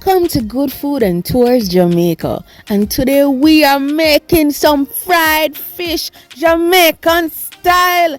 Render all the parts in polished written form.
Welcome to Good Food and Tours Jamaica, and today we are making some fried fish Jamaican style,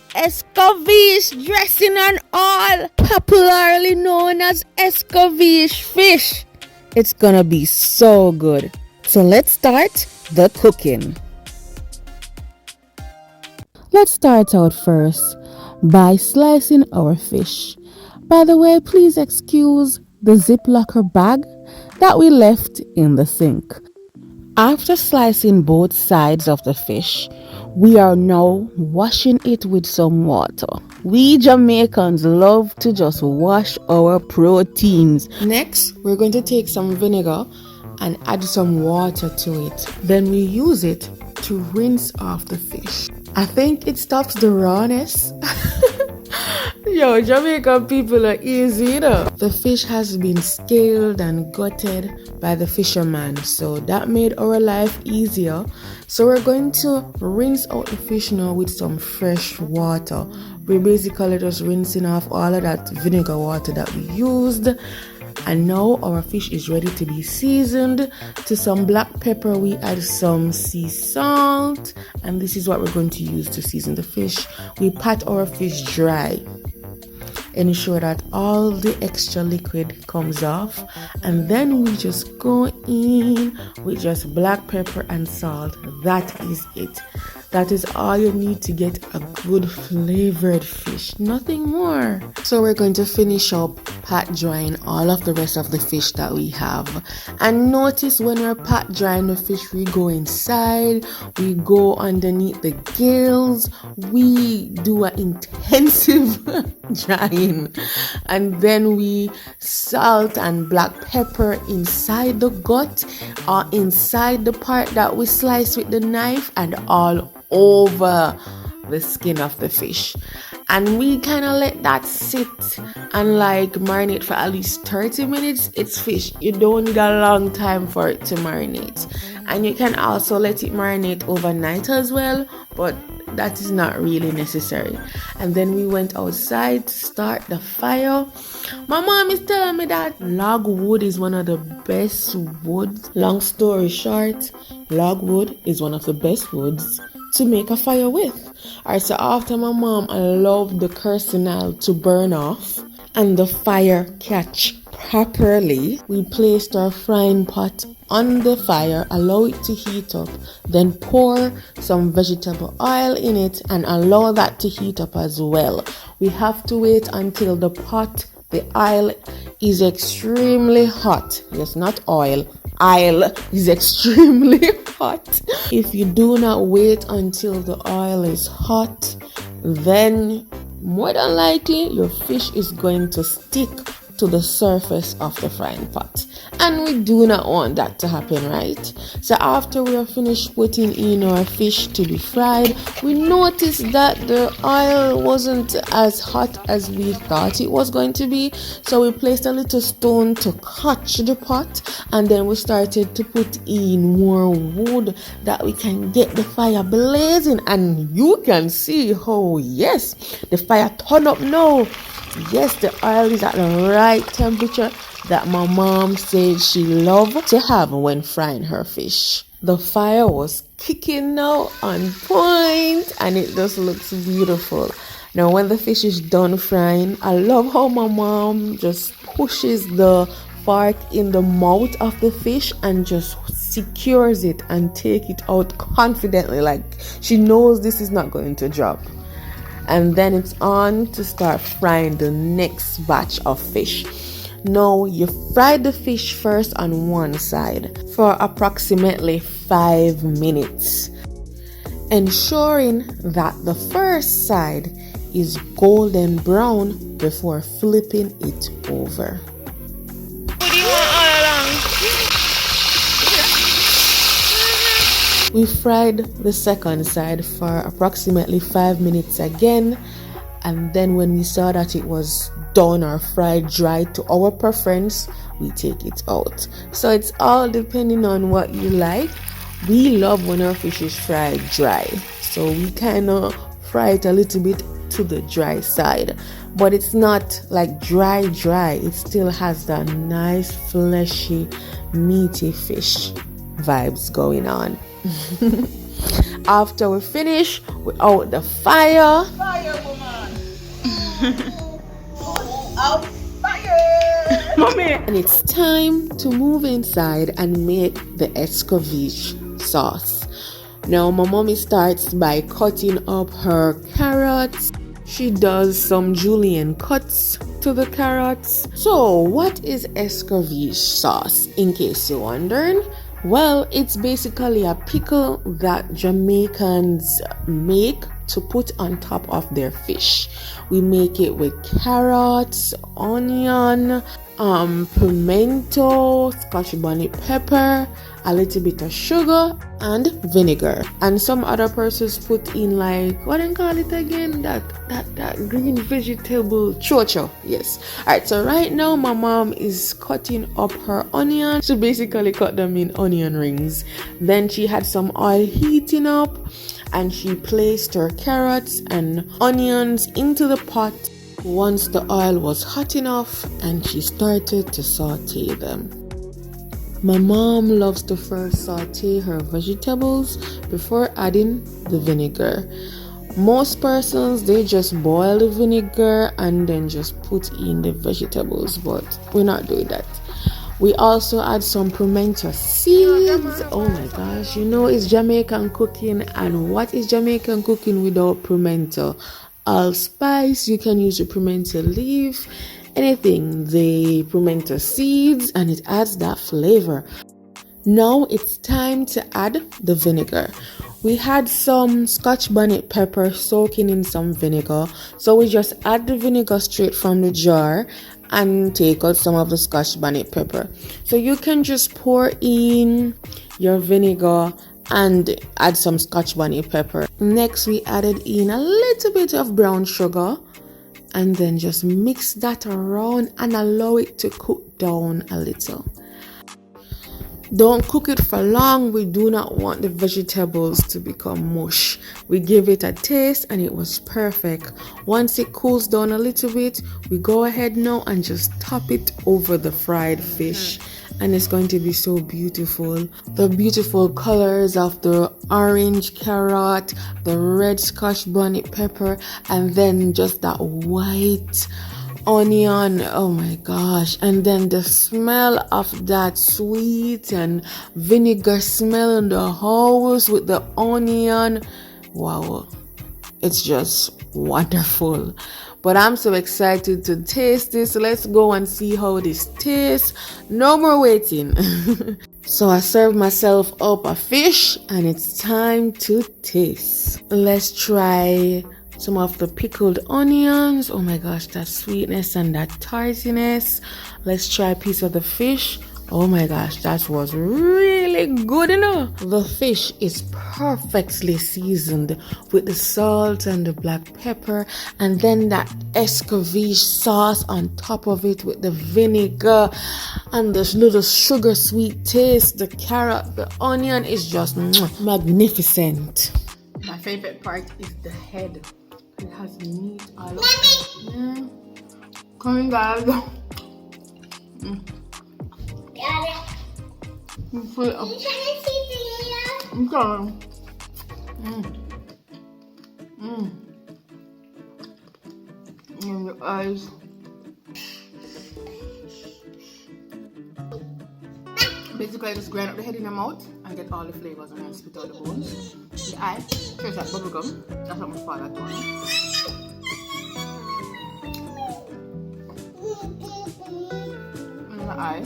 Escovitch dressing and all, popularly known as Escovitch Fish. It's gonna be so good. So let's start the cooking. Let's start out first by slicing our fish. By the way, please excuse the Ziplocker bag that we left in the sink. After slicing both sides of the fish, we are now washing it with some water. We Jamaicans love to just wash our proteins. Next, we're going to take some vinegar and add some water to it. Then we use it to rinse off the fish. I think it stops the rawness. Yo, Jamaican people are easy, you know. The fish has been scaled and gutted by the fisherman, so that made our life easier. So we're going to rinse out the fish now with some fresh water. We're basically just rinsing off all of that vinegar water that we used. And now our fish is ready to be seasoned. To some black pepper, we add some sea salt, and this is what we're going to use to season the fish. We pat our fish dry. Ensure that all the extra liquid comes off, and then we just go in with just black pepper and salt. That is it. That is all you need to get a good flavored fish, nothing more. So we're going to finish up pat drying all of the rest of the fish that we have. And notice when we're pat drying the fish, we go inside, we go underneath the gills, we do an intensive drying, and then we salt and black pepper inside the gut or inside the part that we slice with the knife and all over the skin of the fish. And we kind of let that sit and like marinate for at least 30 minutes. It's fish. You don't need a long time for it to marinate. And you can also let it marinate overnight as well, but that is not really necessary. And then we went outside to start the fire. My mom is telling me that log wood is one of the best woods. Long story short, log wood is one of the best woods to make a fire with. Alright, so after my mom allowed the kerosene to burn off and the fire catch properly, we placed our frying pot on the fire, allow it to heat up, then pour some vegetable oil in it and allow that to heat up as well. We have to wait until the oil is extremely hot. Yes, not oil. Oil is extremely hot. If you do not wait until the oil is hot, then more than likely your fish is going to stick to the surface of the frying pot, and we do not want that to happen, right? So after we are finished putting in our fish to be fried, we noticed that the oil wasn't as hot as we thought it was going to be, so we placed a little stone to catch the pot, and then we started to put in more wood that we can get the fire blazing. And you can see how, yes, the fire turn up now. Yes, the oil is at the right temperature that my mom said she loved to have when frying her fish. The fire was kicking now on point, and it just looks beautiful. Now when the fish is done frying, I love how my mom just pushes the fork in the mouth of the fish and just secures it and take it out confidently, like she knows this is not going to drop. And then it's on to start frying the next batch of fish. Now you fry the fish first on one side for approximately 5 minutes, ensuring that the first side is golden brown before flipping it over. We fried the second side for approximately 5 minutes again, and then when we saw that it was done or fried dry to our preference, we take it out. So it's all depending on what you like. We love when our fish is fried dry, so we kind of fry it a little bit to the dry side. but it's not like dry. It still has that nice fleshy meaty fish vibes going on. After we finish, we out the fire. Fire, woman. Out fire. Mommy. And it's time to move inside and make the escovitch sauce. Now my mommy starts by cutting up her carrots. She does some julienne cuts to the carrots. So what is escovitch sauce, in case you're wondering? Well, it's basically a pickle that Jamaicans make to put on top of their fish. We make it with carrots, onion, pimento, Scotch bonnet pepper, a little bit of sugar and vinegar. And some other persons put in like, what do you call it again? That green vegetable, chocho. Yes. Alright, so right now my mom is cutting up her onions. She basically cut them in onion rings. Then she had some oil heating up and she placed her carrots and onions into the pot once the oil was hot enough, and she started to saute them. My mom loves to first saute her vegetables before adding the vinegar. Most persons, they just boil the vinegar and then just put in the vegetables, but we're not doing that. We also add some pimento seeds. Oh my gosh, it's Jamaican cooking, and what is Jamaican cooking without pimento? Allspice, you can use your pimento leaf, anything, the pimento seeds, and it adds that flavor. Now it's time to add the vinegar. We had some Scotch bonnet pepper soaking in some vinegar, so we just add the vinegar straight from the jar and take out some of the Scotch bonnet pepper. So you can just pour in your vinegar and add some Scotch bonnet pepper. Next, we added in a little bit of brown sugar and then just mix that around and allow it to cook down a little. Don't cook it for long. We do not want the vegetables to become mush. We give it a taste and it was perfect. Once it cools down a little bit, we go ahead now and just top it over the fried fish. And it's going to be so beautiful. The beautiful colors of the orange carrot, the red Scotch bonnet pepper, and then just that white onion. Oh my gosh. And then the smell of that sweet and vinegar smell in the house with the onion. Wow. It's just wonderful. But I'm so excited to taste this. Let's go and see how this tastes. No more waiting. So I served myself up a fish and it's time to taste. Let's try some of the pickled onions. Oh my gosh, that sweetness and that tartiness. Let's try a piece of the fish. Oh my gosh, that was really good, The fish is perfectly seasoned with the salt and the black pepper, and then that escovitch sauce on top of it with the vinegar and the little sugar sweet taste. The carrot, the onion is just magnificent. My favorite part is the head. It has meat all over it. Come on, guys. Got it. I'm full of. You trying to see the I'm sorry. And your eyes. Basically, I just grind up the head in your mouth and get all the flavors and then spit out the bones. The eye, tastes like bubble gum. That's what my father told me. And the eye.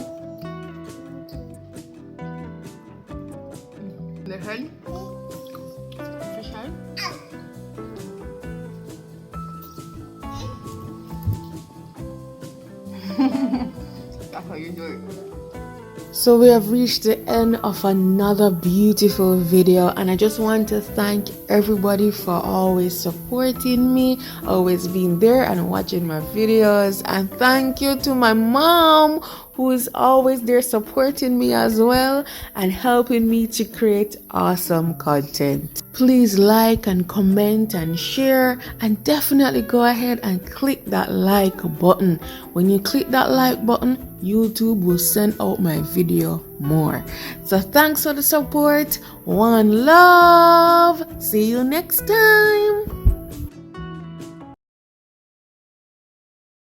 The head. Fish head. That's how you do it. So we have reached the end of another beautiful video, and I just want to thank everybody for always supporting me, always being there and watching my videos. And thank you to my mom, who is always there supporting me as well and helping me to create awesome content. Please like and comment and share, and definitely go ahead and click that like button. When you click that like button, YouTube will send out my video more. So thanks for the support. One love. See you next time.